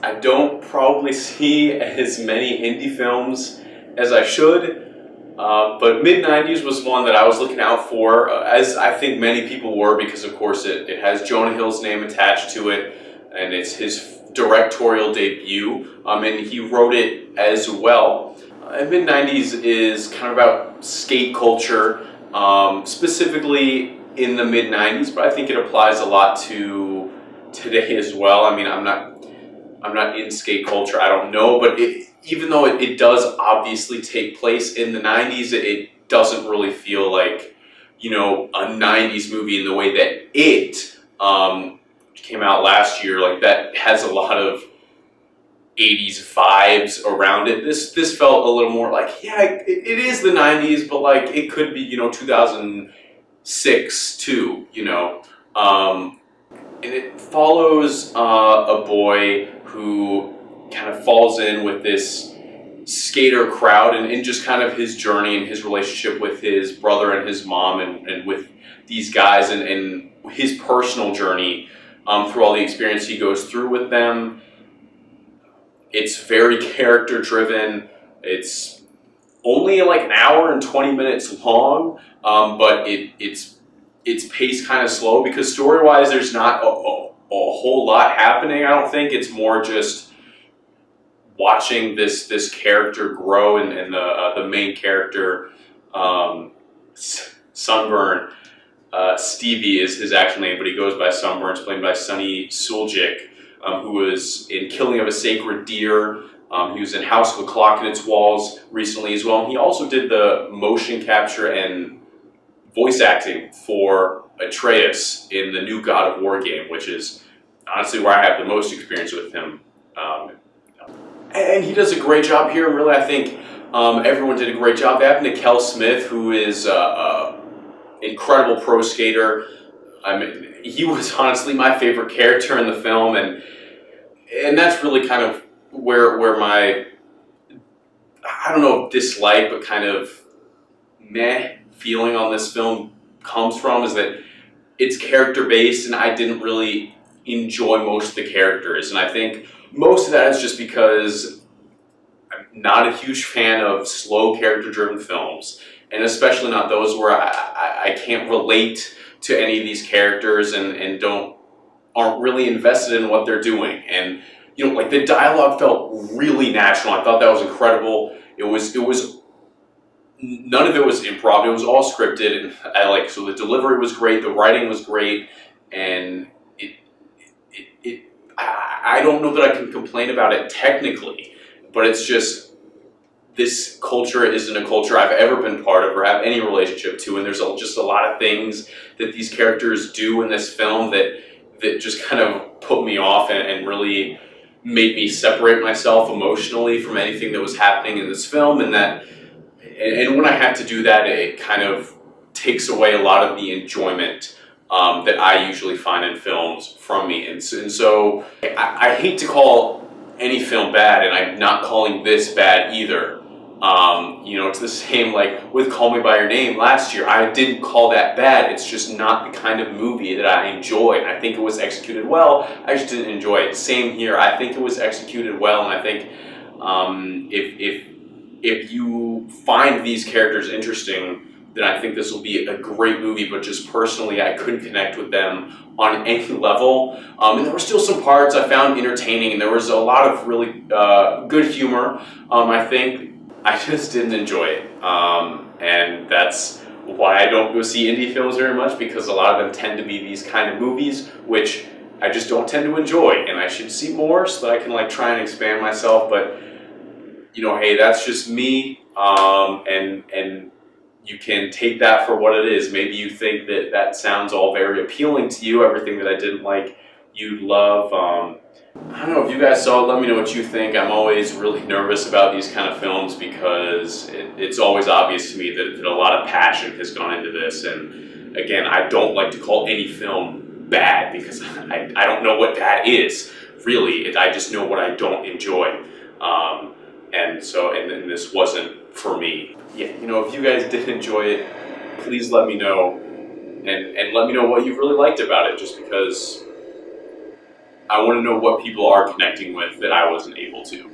I don't probably see as many indie films as I should, but Mid90s was one that I was looking out for, as I think many people were, because of course it has Jonah Hill's name attached to it, and it's his directorial debut, and he wrote it as well. And Mid90s is kind of about skate culture, specifically in the mid-90s, but I think it applies a lot to today as well. I mean, I'm not in skate culture, I don't know, but even though it does obviously take place in the 90s, it doesn't really feel like, you know, a 90s movie in the way that it came out last year. Like, that has a lot of 80s vibes around it. This felt a little more like, yeah, it is the 90s, but like it could be, you know, 2006 too, you know. And it follows a boy who kind of falls in with this skater crowd, and just kind of his journey and his relationship with his brother and his mom, and with these guys, and his personal journey through all the experience he goes through with them. It's very character driven. It's only like an hour and 20 minutes long, but it's paced kind of slow, because story-wise there's not a whole lot happening. I don't think it's more just watching this character grow, and the main character, Sunburn, Stevie is his actual name, but he goes by Sunburn. It's played by Sonny Suljic, who was in Killing of a Sacred Deer. He was in House of a Clock in Its Walls recently as well. And he also did the motion capture and voice acting for Atreus in the new God of War game, which is honestly where I have the most experience with him. And he does a great job here, and really I think everyone did a great job. They have Nickel Smith, who is an incredible pro skater. I mean, he was honestly my favorite character in the film, and that's really kind of where my, I don't know if dislike, but kind of meh feeling on this film comes from, is that it's character based, and I didn't really enjoy most of the characters. And I think most of that is just because I'm not a huge fan of slow character driven films, and especially not those where I can't relate to any of these characters, and aren't really invested in what they're doing. And you know, like, the dialogue felt really natural. I thought that was incredible. It was none of it was improv. It was all scripted, and so the delivery was great, the writing was great, and I don't know that I can complain about it technically, but it's just, this culture isn't a culture I've ever been part of or have any relationship to, and there's just a lot of things that these characters do in this film that just kind of put me off, and really made me separate myself emotionally from anything that was happening in this film. And when I have to do that, it kind of takes away a lot of the enjoyment that I usually find in films from me. And so I hate to call any film bad, and I'm not calling this bad either. You know, it's the same like with Call Me By Your Name last year. I didn't call that bad. It's just not the kind of movie that I enjoy. I think it was executed well. I just didn't enjoy it. Same here. I think it was executed well, and I think if you find these characters interesting, then I think this will be a great movie. But just personally, I couldn't connect with them on any level. And there were still some parts I found entertaining, and there was a lot of really good humor. I think I just didn't enjoy it, and that's why I don't go see indie films very much, because a lot of them tend to be these kind of movies, which I just don't tend to enjoy, and I should see more so that I can like try and expand myself. But you know, hey, that's just me, and you can take that for what it is. Maybe you think that sounds all very appealing to you, everything that I didn't like, you'd love. I don't know if you guys saw it, let me know what you think. I'm always really nervous about these kind of films, because it's always obvious to me that a lot of passion has gone into this. And again, I don't like to call any film bad, because I don't know what bad is, really. I just know what I don't enjoy. And this wasn't for me. Yeah, you know, if you guys did enjoy it, please let me know. And let me know what you really liked about it, just because I want to know what people are connecting with that I wasn't able to.